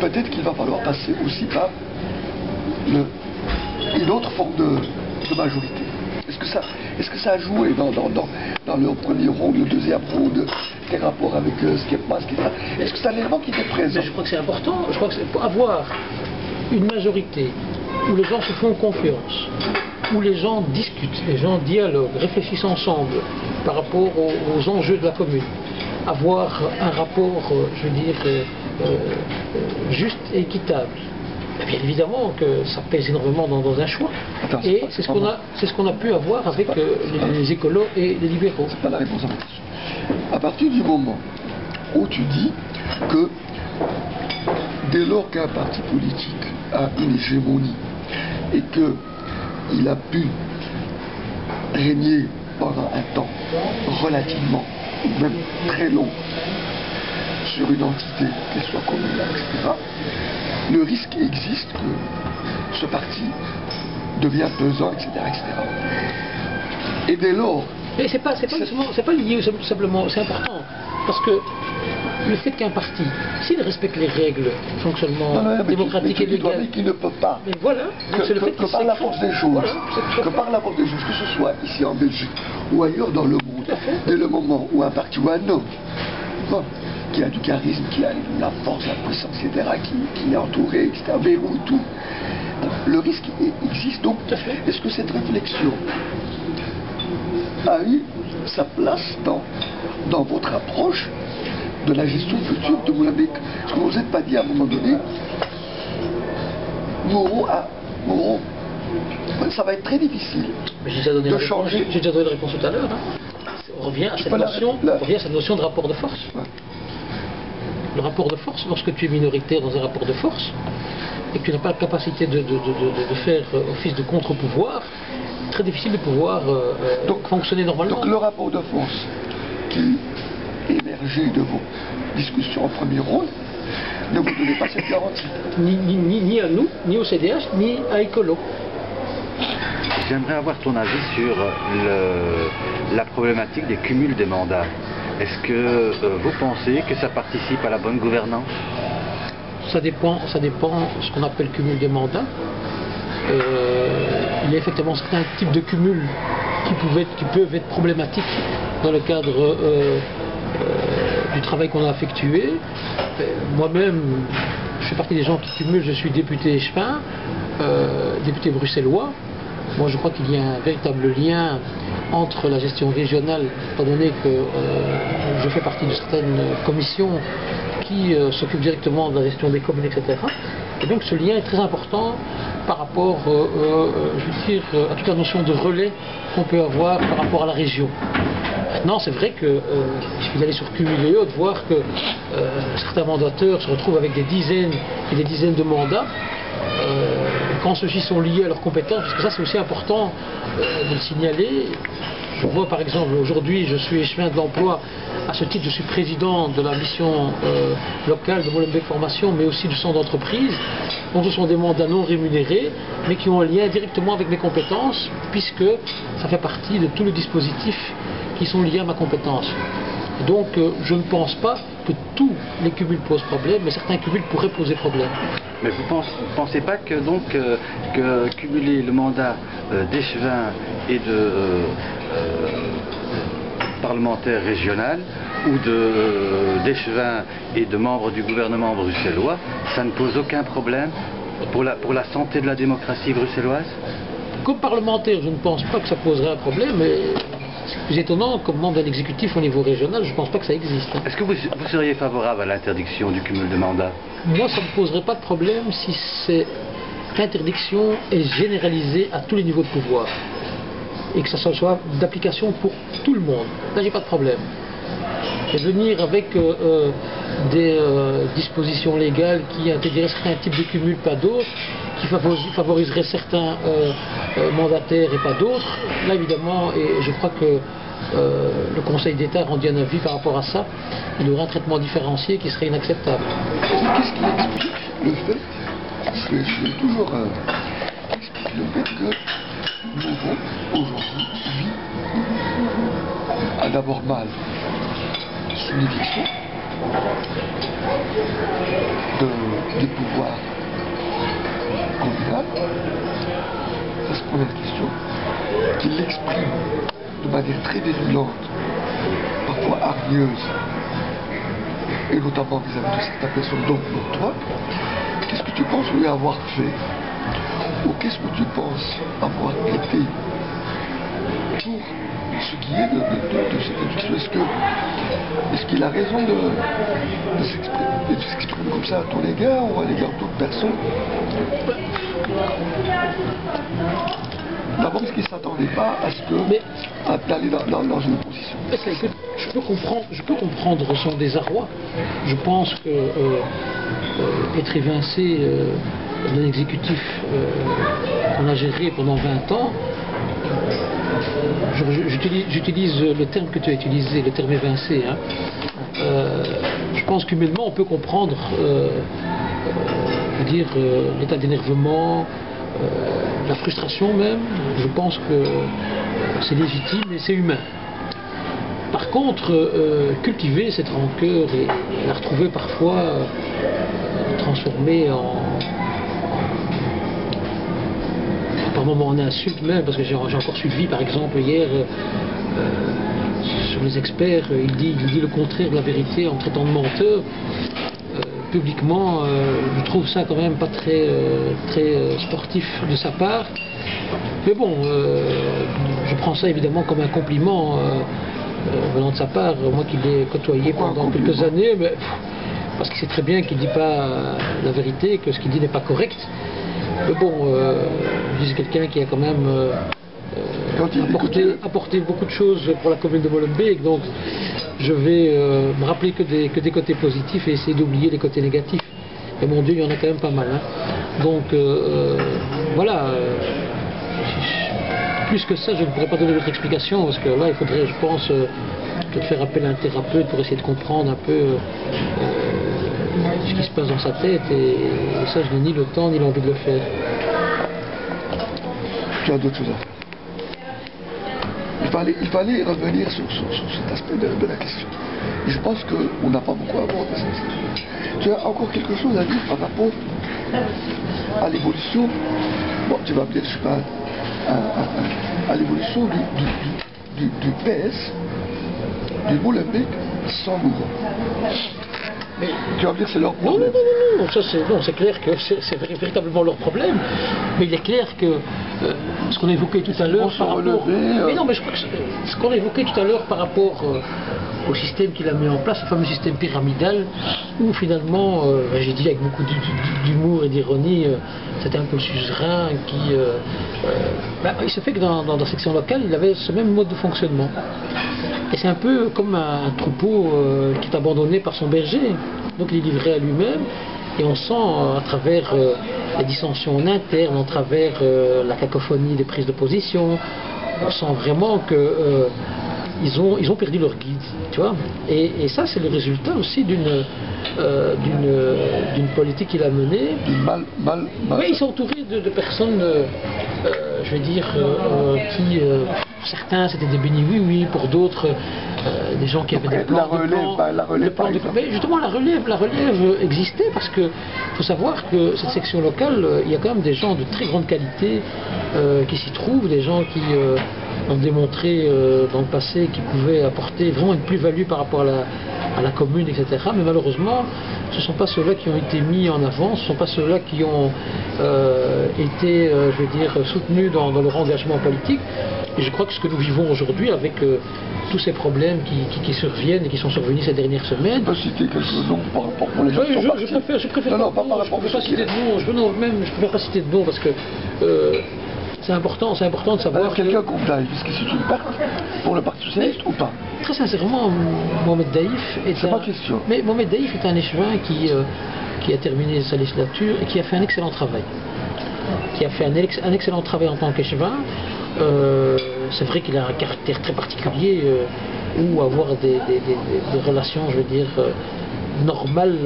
peut-être qu'il va falloir passer aussi par une autre forme de majorité. Est-ce que ça a joué dans le premier round, le deuxième round, des rapports avec Skepma, etc. Est-ce que c'est un élément qui était présent? Je crois que c'est important. Je crois que c'est pour avoir une majorité où les gens se font confiance, où les gens discutent, les gens dialoguent, réfléchissent ensemble par rapport aux enjeux de la commune. Avoir un rapport, je veux dire, juste et équitable. Et bien évidemment que ça pèse énormément dans un choix. Et c'est ce qu'on a pu avoir avec les écolos et les libéraux. C'est pas la réponse à ma question. À partir du moment où tu dis que dès lors qu'un parti politique a une hégémonie et qu'il a pu régner pendant un temps relativement, ou même très long, sur une entité, qu'elle soit communale, etc., le risque existe que ce parti devient pesant, etc., etc. Et dès lors... Mais c'est pas lié simplement, c'est important, parce que le fait qu'un parti, s'il respecte les règles de fonctionnement démocratique et légal... Mais qui ne peut pas, mais voilà, c'est le fait que par la force des choses, que par la force des choses, que ce soit ici en Belgique ou ailleurs dans le monde, dès le moment où un parti ou un homme, qui a du charisme, qui a la force, la puissance, etc., qui est entouré, etc., verrouille tout, le risque existe. Donc, est-ce que cette réflexion a eu sa place dans votre approche de la gestion future de Molenbeek? Est-ce que vous vous êtes pas dit à un moment donné, Moreau, ça va être très difficile de changer. J'ai déjà donné la réponse tout à l'heure. Hein. On revient à cette notion de rapport de force. Ouais. Le rapport de force, lorsque tu es minoritaire dans un rapport de force, et que tu n'as pas la capacité de faire office de contre-pouvoir, très difficile de pouvoir fonctionner normalement. Donc le rapport de force qui émergeait de vos discussions en premier rôle ne vous donnait pas cette garantie. Ni à nous, ni au CDH, ni à Écolo. J'aimerais avoir ton avis sur la problématique des cumuls des mandats. Est-ce que vous pensez que ça participe à la bonne gouvernance? Ça dépend de ce qu'on appelle cumul des mandats. Il y a effectivement certains types de cumul qui peuvent être problématiques dans le cadre du travail qu'on a effectué. Moi-même, je fais partie des gens qui cumulent, je suis député échevin, député bruxellois. Moi, je crois qu'il y a un véritable lien entre la gestion régionale, étant donné que je fais partie de certaines commissions qui s'occupent directement de la gestion des communes, etc. Et donc ce lien est très important par rapport, je veux dire, à toute la notion de relais qu'on peut avoir par rapport à la région. Maintenant, c'est vrai qu'il suffit d'aller sur Cumul et autres, voir que certains mandateurs se retrouvent avec des dizaines et des dizaines de mandats. Quand ceux-ci sont liés à leurs compétences, parce que ça c'est aussi important de le signaler. Je vois par exemple aujourd'hui, je suis échevin de l'emploi, à ce titre je suis président de la mission locale de Molenbeek Formation, mais aussi du centre d'entreprise. Donc ce sont des mandats non rémunérés, mais qui ont un lien directement avec mes compétences, puisque ça fait partie de tout le dispositif qui sont liés à ma compétence. Donc je ne pense pas que tous les cumuls posent problème, mais certains cumuls pourraient poser problème. Mais vous ne pensez pas que donc que cumuler le mandat d'échevin et de parlementaire régional ou d'échevin et de membres du gouvernement bruxellois, ça ne pose aucun problème pour la santé de la démocratie bruxelloise? Comme parlementaire, je ne pense pas que ça poserait un problème, mais c'est plus étonnant, comme membre d'un exécutif au niveau régional, je ne pense pas que ça existe. Est-ce que vous seriez favorable à l'interdiction du cumul de mandats? Moi, ça ne me poserait pas de problème si cette interdiction est généralisée à tous les niveaux de pouvoir et que ça soit d'application pour tout le monde. Là, j'ai pas de problème. Et venir avec des dispositions légales qui intégreraient certains types de cumul, pas d'autres, qui favoriseraient certains mandataires et pas d'autres, là évidemment, et je crois que le Conseil d'État a rendu un avis par rapport à ça, il y aurait un traitement différencié qui serait inacceptable. Qu'est-ce qui explique le fait, je suis toujours explique le fait que nous avons aujourd'hui vu d'abord mal sous l'éviction des pouvoirs communaux. Ça, c'est la première question. Qu'il l'exprime de manière très virulente, parfois hargneuse, et notamment vis-à-vis de certaines personnes, donc pour toi. Qu'est-ce que tu penses lui avoir fait? Ou qu'est-ce que tu penses avoir été pour ce qui est de cette éducation? Est-ce qu'il a raison de s'exprimer comme ça à ton égard ou à l'égard d'autres personnes? D'abord, est-ce qu'il ne s'attendait pas à ce que d'aller dans une position? Je peux comprendre son désarroi. Je pense que être évincé d'un exécutif qu'on a géré pendant 20 ans, j'utilise le terme que tu as utilisé, le terme évincé. Hein. Je pense qu'humainement on peut comprendre l'état d'énervement, la frustration même. Je pense que c'est légitime et c'est humain. Par contre, cultiver cette rancœur et la retrouver parfois transformée par moments en insulte même, parce que j'ai encore suivi par exemple hier sur les experts, il dit le contraire de la vérité en traitant de menteur. Publiquement, je trouve ça quand même pas très sportif de sa part. Mais bon, je prends ça évidemment comme un compliment venant de sa part, moi qui l'ai côtoyé pendant quelques années, mais, parce qu'il sait très bien qu'il ne dit pas la vérité, que ce qu'il dit n'est pas correct. Mais bon, c'est quelqu'un qui a quand même apporté beaucoup de choses pour la commune de Molenbeek, donc je vais me rappeler que des côtés positifs et essayer d'oublier les côtés négatifs. Et mon Dieu, il y en a quand même pas mal. Hein. Donc voilà, plus que ça, je ne pourrais pas donner d'autres explications, parce que là, il faudrait, je pense, peut-être faire appel à un thérapeute pour essayer de comprendre un peu ce qui se passe dans sa tête, et ça, je n'ai ni le temps ni l'envie de le faire. Tu as d'autres choses à faire. Il fallait revenir sur cet aspect de la question. Et je pense qu'on n'a pas beaucoup abordé ça. Tu as encore quelque chose à dire par rapport à l'évolution? Bon, tu vas me dire, je ne suis pas à l'évolution du PS, du Molenbeek, sans Moreau. Mais tu vas me dire c'est leur problème. Non, c'est clair que c'est véritablement leur problème. Mais il est clair que ce qu'on a évoqué tout à l'heure par rapport... Mais non, mais je crois que ce qu'on a évoqué tout à l'heure par rapport au système qu'il a mis en place, le fameux système pyramidal, où finalement, j'ai dit avec beaucoup d'humour et d'ironie, c'était un peu le suzerain qui... il se fait que dans la section locale, il avait ce même mode de fonctionnement. Et c'est un peu comme un troupeau qui est abandonné par son berger. Donc il est livré à lui-même. Et on sent à travers les dissensions en interne, à travers la cacophonie des prises de position, on sent vraiment que ils ont perdu leur guide, tu vois. Et ça, c'est le résultat aussi d'une politique qu'il a menée. Oui, ils sont entourés de personnes, je vais dire, qui, pour certains, c'était des bénis oui-oui, pour d'autres, des gens qui avaient des plans de plans. Mais justement, la relève existait parce que faut savoir que cette section locale, il y a quand même des gens de très grande qualité qui s'y trouvent, des gens qui ont démontré dans le passé qu'ils pouvaient apporter vraiment une plus-value par rapport à la commune, etc. Mais malheureusement, ce ne sont pas ceux-là qui ont été mis en avant, ce ne sont pas ceux-là qui ont été, je vais dire, soutenus dans leur engagement politique. Et je crois que ce que nous vivons aujourd'hui avec tous ces problèmes qui surviennent et qui sont survenus ces dernières semaines... Je peux citer quelques noms par rapport pour les gens qui sont partis. Je préfère pas citer de noms, je préfère pas citer de noms parce que c'est important de savoir que... Quelqu'un comme Daïf, est-ce que c'est une perte pour le Parti Socialiste ou pas? Très sincèrement, Mohamed Daïf est Mais Mohamed Daïf est un échevin qui a terminé sa législature et qui a fait un excellent travail. Qui a fait un excellent travail en tant qu'échevin. C'est vrai qu'il a un caractère très particulier où avoir des relations, je veux dire, normales,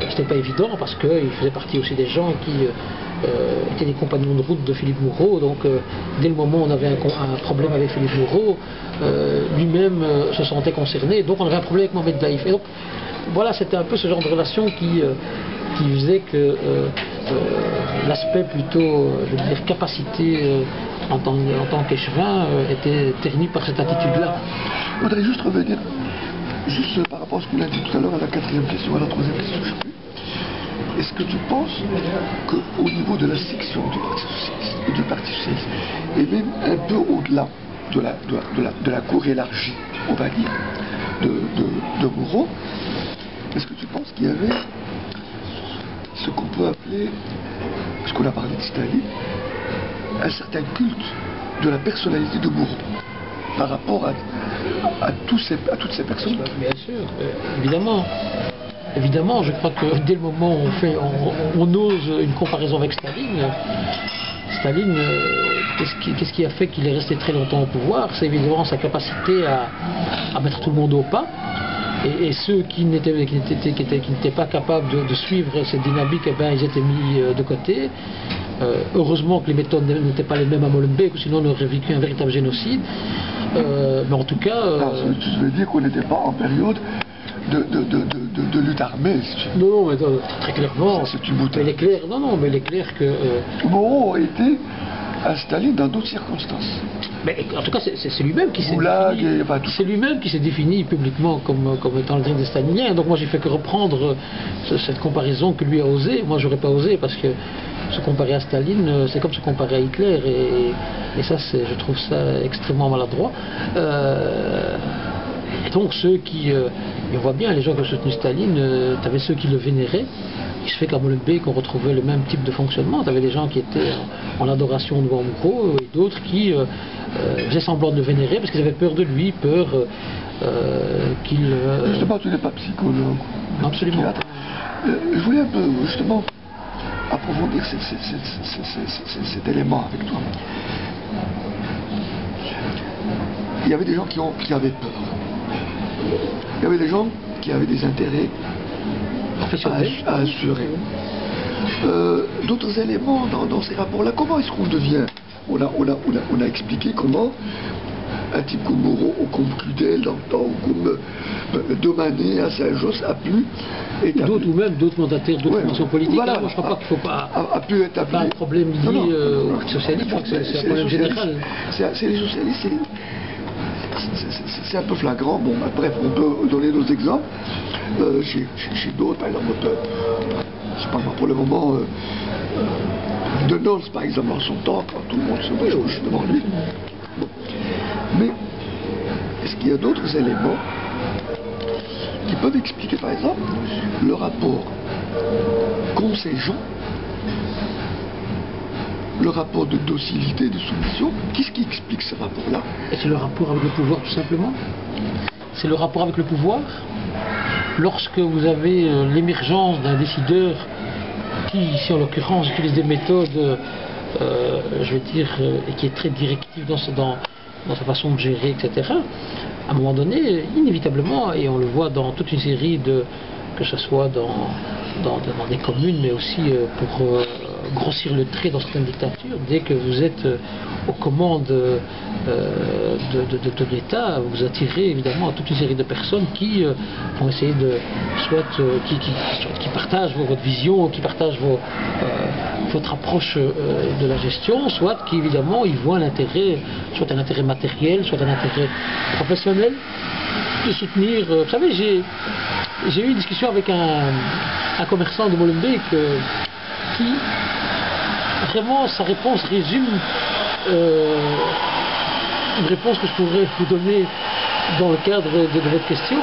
c'était pas évident parce qu'il faisait partie aussi des gens qui étaient des compagnons de route de Philippe Moureau. Donc dès le moment où on avait un problème avec Philippe Moureau, lui-même se sentait concerné. Donc on avait un problème avec Mohamed Daïf. Et donc voilà, c'était un peu ce genre de relation qui faisait que l'aspect plutôt, je veux dire, capacité en tant qu'échevin était terni par cette attitude-là. Je voudrais juste revenir par rapport à ce qu'on a dit tout à l'heure à la quatrième question, à la troisième question, je ne sais plus. Est-ce que tu penses qu'au niveau de la section du Parti Socialiste, et même un peu au-delà de la cour élargie, on va dire, de Moreau, est-ce que tu penses qu'il y avait ce qu'on peut appeler, ce qu'on a parlé de Staline, un certain culte de la personnalité de Moreau par rapport à toutes ces personnes? Bien sûr, évidemment. Évidemment, je crois que dès le moment où on ose une comparaison avec Staline, qu'est-ce qui a fait qu'il est resté très longtemps au pouvoir? C'est évidemment sa capacité à mettre tout le monde au pas. Et ceux qui n'étaient pas capables de suivre cette dynamique, eh ben, ils étaient mis de côté. Heureusement que les méthodes n'étaient pas les mêmes à Molenbeek, ou sinon on aurait vécu un véritable génocide. Mais en tout cas... tu veux dire qu'on n'était pas en période de lutte armée, si tu veux. Non, mais très clairement. C'est une bouteille. Mais il est clair que... Moreau a été installé dans d'autres circonstances. Mais en tout cas, c'est lui-même qui s'est défini publiquement comme étant le digne des Staliniens. Donc moi, j'ai fait que reprendre cette comparaison que lui a osé. Moi, j'aurais pas osé parce que se comparer à Staline, c'est comme se comparer à Hitler. Et ça, je trouve ça extrêmement maladroit. Et donc ceux qui... on voit bien, les gens qui ont soutenu Staline, tu avais ceux qui le vénéraient. Il se fait qu'à Molenbeek, on retrouvait le même type de fonctionnement. Tu avais des gens qui étaient en adoration devant Moreau et d'autres qui faisaient semblant de le vénérer parce qu'ils avaient peur de lui, peur qu'il... Justement, tu n'es pas psychologue. Absolument. Je voulais un peu, justement, approfondir cet élément avec toi. Il y avait des gens qui avaient peur. Il y avait des gens qui avaient des intérêts à assurer. D'autres éléments dans ces rapports-là, comment est-ce qu'on devient? On a expliqué comment un type comme Moreau, ou comme Cludel dans le temps, ou comme Domanet à Saint-Josse a pu établir. D'autres, ou même d'autres mandataires d'autres formations politiques. Voilà, Moi, je crois pas qu'il ne faut pas. A pu établir. Pas un problème lié aux socialistes, je crois que c'est un problème général. C'est les socialistes, c'est un peu flagrant. Bon, bref, on peut donner d'autres exemples. Chez d'autres, par exemple, je sais pas moi, pour le moment, de Nols, par exemple, en son temps, quand tout le monde se bouge devant lui. Bon. Mais est-ce qu'il y a d'autres éléments qui peuvent expliquer, par exemple, le rapport qu'ont ces gens, le rapport de docilité, de soumission? Qu'est-ce qui explique ce rapport-là? Et c'est le rapport avec le pouvoir, tout simplement. C'est le rapport avec le pouvoir. Lorsque vous avez l'émergence d'un décideur qui, ici en l'occurrence, utilise des méthodes, je veux dire, et qui est très directive dans sa façon de gérer, etc., à un moment donné, inévitablement, et on le voit dans toute une série que ce soit dans des communes, mais aussi pour grossir le trait dans certaines dictatures, dès que vous êtes aux commandes de l'État, vous attirez évidemment toute une série de personnes qui vont essayer de, qui partagent votre vision, qui partagent votre approche de la gestion, soit qui évidemment ils voient l'intérêt, soit un intérêt matériel, soit un intérêt professionnel, de soutenir. Vous savez, j'ai eu une discussion avec un commerçant de Molenbeek qui, vraiment, sa réponse résume une réponse que je pourrais vous donner dans le cadre de votre question.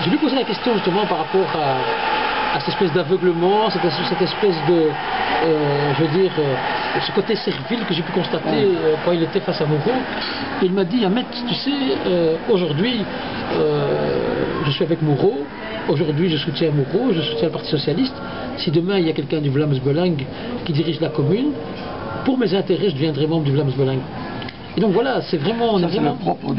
Je lui posais la question justement par rapport à cette espèce d'aveuglement, cette espèce de, je veux dire, ce côté servile que j'ai pu constater quand il était face à Moreau. Et il m'a dit, Ahmed, tu sais, aujourd'hui, je suis avec Moreau, aujourd'hui je soutiens Moreau, je soutiens le Parti Socialiste. Si demain il y a quelqu'un du Vlaams-Belang qui dirige la commune, pour mes intérêts, je deviendrai membre du Vlaams-Belang. Et donc voilà, c'est vraiment... Ça, c'est le propre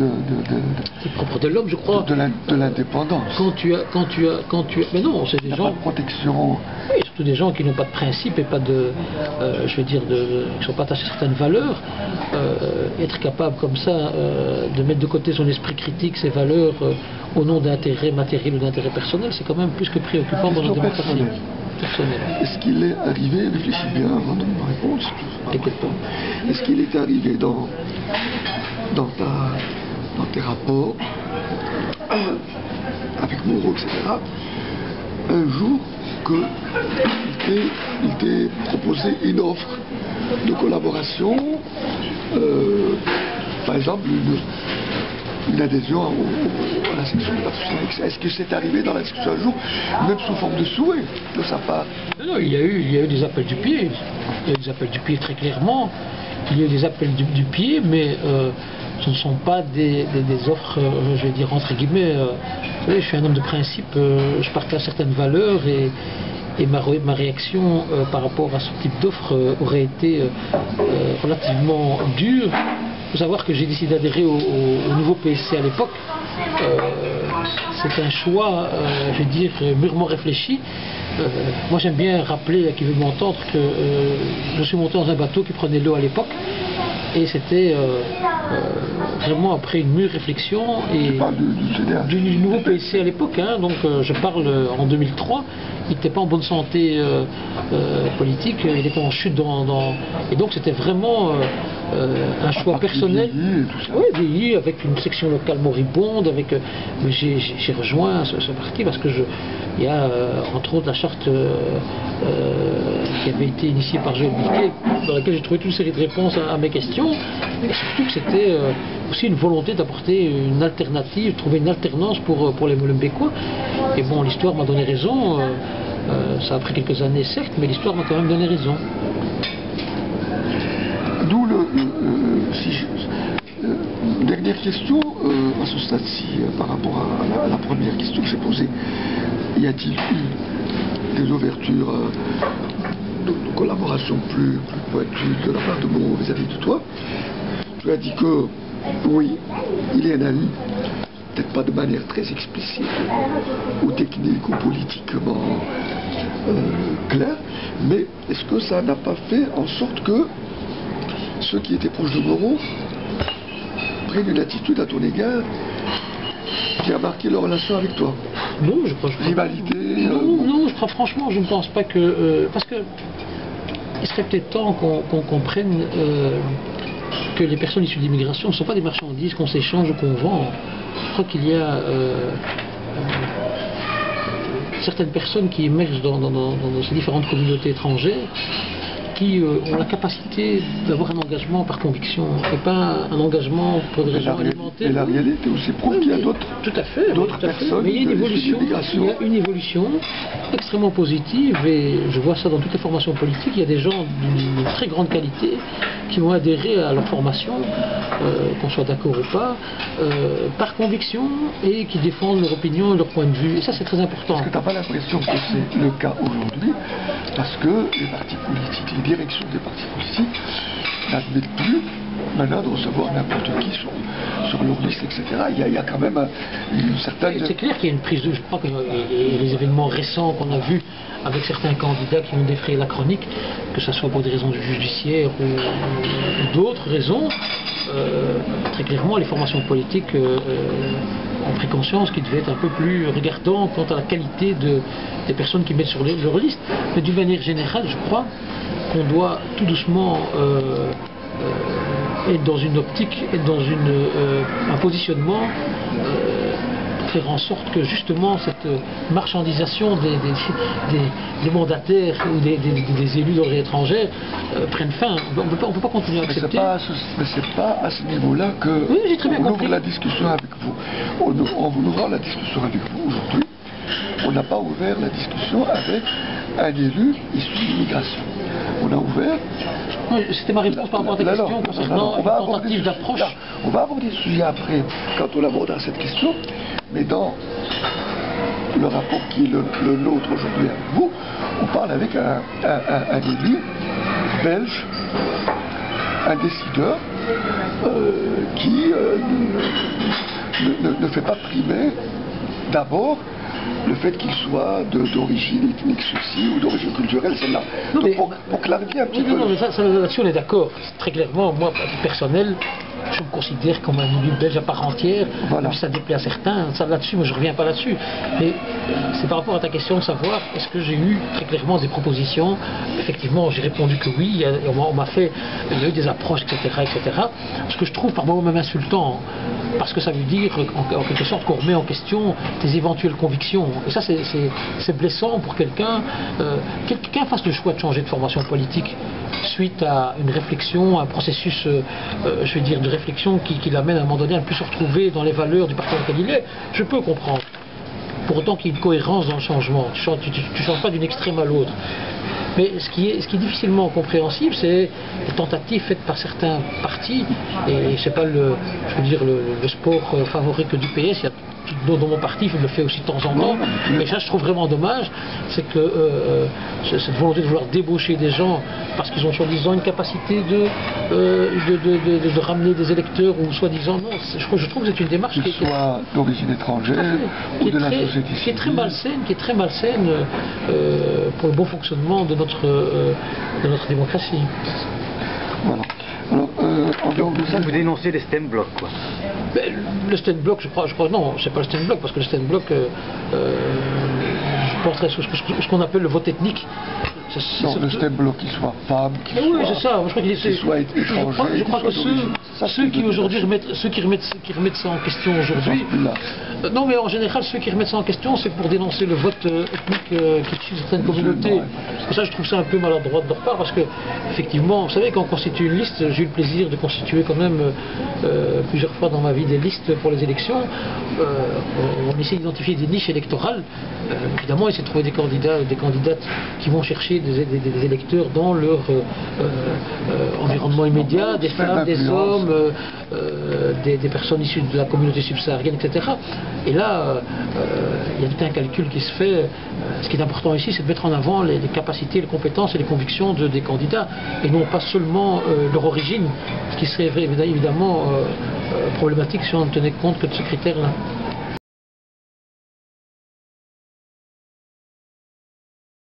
c'est propre de l'homme, je crois. De l'indépendance. Quand tu as... Mais non, c'est des gens... Pas de protection. Oui, surtout des gens qui n'ont pas de principe et pas de... je veux dire, qui ne sont pas attachés à certaines valeurs. Être capable comme ça de mettre de côté son esprit critique, ses valeurs, au nom d'intérêts matériels ou d'intérêts personnels, c'est quand même plus que préoccupant dans notre démocratie. Est-ce qu'il est arrivé, réfléchis bien avant de me répondre, est-ce qu'il est arrivé dans tes rapports avec Moreau, etc., un jour qu'il t'ait proposé une offre de collaboration, par exemple une adhésion à la section du Parti socialiste? Est-ce que c'est arrivé dans la discussion un jour, même sous forme de souhait de sa part? Non, il y a eu des appels du pied. Il y a eu des appels du pied très clairement. Il y a eu des appels du pied, mais ce ne sont pas des offres, je vais dire entre guillemets. Vous savez, je suis un homme de principe, je partage certaines valeurs et ma réaction par rapport à ce type d'offre aurait été relativement dure. Il faut savoir que j'ai décidé d'adhérer au nouveau PSC à l'époque. C'est un choix, je vais dire, mûrement réfléchi. Moi j'aime bien rappeler à qui veut m'entendre que je suis monté dans un bateau qui prenait l'eau à l'époque. Et c'était vraiment après une mûre réflexion et du nouveau PSC à l'époque, hein, donc je parle en 2003, il n'était pas en bonne santé politique, il était en chute et donc c'était vraiment un choix personnel. Oui, vieilli, avec une section locale moribonde, mais j'ai rejoint ce parti parce que il y a entre autres la charte qui avait été initiée par Joël Biquet, dans laquelle j'ai trouvé toute une série de réponses à mes questions, et surtout que c'était aussi une volonté d'apporter une alternative, de trouver une alternance pour les Molenbeekois. Et bon, l'histoire m'a donné raison, ça a pris quelques années certes, mais l'histoire m'a quand même donné raison. D'où dernière question à ce stade-ci, par rapport à la première question que j'ai posée. Y a-t-il eu des ouvertures de collaboration plus pointues de la part de Moreau vis-à-vis de toi? Tu as dit que oui, il y en a eu, peut-être pas de manière très explicite ou technique ou politiquement claire, mais est-ce que ça n'a pas fait en sorte que ceux qui étaient proches de Moreau prennent une attitude à ton égard qui a marqué leur relation avec toi? Non, je crois. Rivalité Non, je crois franchement, je ne pense pas que. Parce que. Il serait peut-être temps qu'on comprenne que les personnes issues de l'immigration ne sont pas des marchandises qu'on s'échange ou qu'on vend. Je crois qu'il y a certaines personnes qui émergent dans ces différentes communautés étrangères qui ont la capacité d'avoir un engagement par conviction et pas un engagement pour des raisons alimentaires. Et la réalité aussi prouve qu'il y a d'autres personnes. Mais il y a une évolution extrêmement positive et je vois ça dans toutes les formations politiques. Il y a des gens d'une très grande qualité qui vont adhérer à leur formation, qu'on soit d'accord ou pas, par conviction et qui défendent leur opinion et leur point de vue. Et ça, c'est très important. Est-ce que tu n'as pas l'impression que c'est le cas aujourd'hui? Parce que les partis politiques, les directions des partis politiques n'admettent plus maintenant de recevoir n'importe qui sur leur liste, etc. Il y a quand même une certaine... C'est clair qu'il y a une prise de... Je crois que les événements récents qu'on a vus avec certains candidats qui ont défrayé la chronique, que ce soit pour des raisons judiciaires ou d'autres raisons, très clairement les formations politiques ont pris conscience qu'ils devaient être un peu plus regardants quant à la qualité des personnes qui mettent sur leur liste. Mais d'une manière générale, je crois qu'on doit tout doucement être dans une optique, être dans un positionnement pour faire en sorte que justement cette marchandisation des mandataires ou des élus d'origine étrangère prenne fin. On ne peut pas continuer à accepter. Mais c'est pas à ce niveau-là que on ouvre la discussion avec vous. En ouvrant la discussion avec vous aujourd'hui, on n'a pas ouvert la discussion avec un élu issu de l'immigration. On a ouvert... C'était ma réponse par rapport à ta question concernant une tentative d'approche. On va aborder ce sujet après, quand on abordera cette question, mais dans le rapport qui est le nôtre aujourd'hui avec vous, on parle avec un élu belge, un décideur, qui ne fait pas primer d'abord le fait qu'il soit d'origine ethnique ceci ou d'origine culturelle celle-là. Pour clarifier un petit peu. Non, mais ça, là-dessus on est d'accord. Très clairement, moi, à titre personnel, je me considère comme un élu belge à part entière, voilà. Même si ça déplaît à certains, ça là-dessus, moi je ne reviens pas là-dessus. Mais c'est par rapport à ta question de savoir, est-ce que j'ai eu très clairement des propositions? Effectivement, j'ai répondu que oui, on m'a fait, il y a eu des approches, etc., etc. Ce que je trouve par moments même insultant, parce que ça veut dire en quelque sorte qu'on remet en question tes éventuelles convictions. Et ça, c'est blessant pour quelqu'un. Quelqu'un fasse le choix de changer de formation politique suite à une réflexion, un processus, je veux dire, de réflexion qui l'amène à un moment donné à ne plus se retrouver dans les valeurs du parti dans lequel il est, je peux comprendre. Pour autant qu'il y ait une cohérence dans le changement, tu ne changes pas d'une extrême à l'autre. Mais ce qui est difficilement compréhensible, c'est les tentatives faites par certains partis, et c'est pas le sport favori que du PS, il y a dans mon parti, je le fais aussi de temps en temps, mais ça je trouve vraiment dommage, c'est que cette volonté de vouloir débaucher des gens parce qu'ils ont soi-disant une capacité de ramener des électeurs ou soi-disant non, je trouve que c'est une démarche qui soit d'origine étrangère ou de la société civile, qui est très malsaine pour le bon fonctionnement de notre démocratie. Voilà. Alors, en dehors de ça, vous dénoncez les stem blocs, quoi. Le stem bloc, je crois non, c'est pas le stem bloc, parce que le stem bloc, je penserais ce qu'on appelle le vote ethnique. Non, le stem bloc, qu'il soit femme, qu'il soit étranger. Je crois que ceux qui aujourd'hui remettent ça en question aujourd'hui. Non, mais en général, ceux qui remettent ça en question, c'est pour dénoncer le vote ethnique qui tue certaines communautés. Et ça, je trouve ça un peu maladroit de leur part, parce que, effectivement, vous savez, quand on constitue une liste, j'ai eu le plaisir de constituer quand même plusieurs fois dans ma vie des listes pour les élections. On essaie d'identifier des niches électorales. Évidemment, essayer de trouver des candidats, des candidates qui vont chercher des électeurs dans leur environnement immédiat, des femmes, des hommes, des personnes issues de la communauté subsaharienne, etc. Et là, il y a tout un calcul qui se fait. Ce qui est important ici, c'est de mettre en avant les capacités, les compétences et les convictions des candidats, et non pas seulement leur origine, ce qui serait évidemment problématique si on ne tenait compte que de ce critère-là.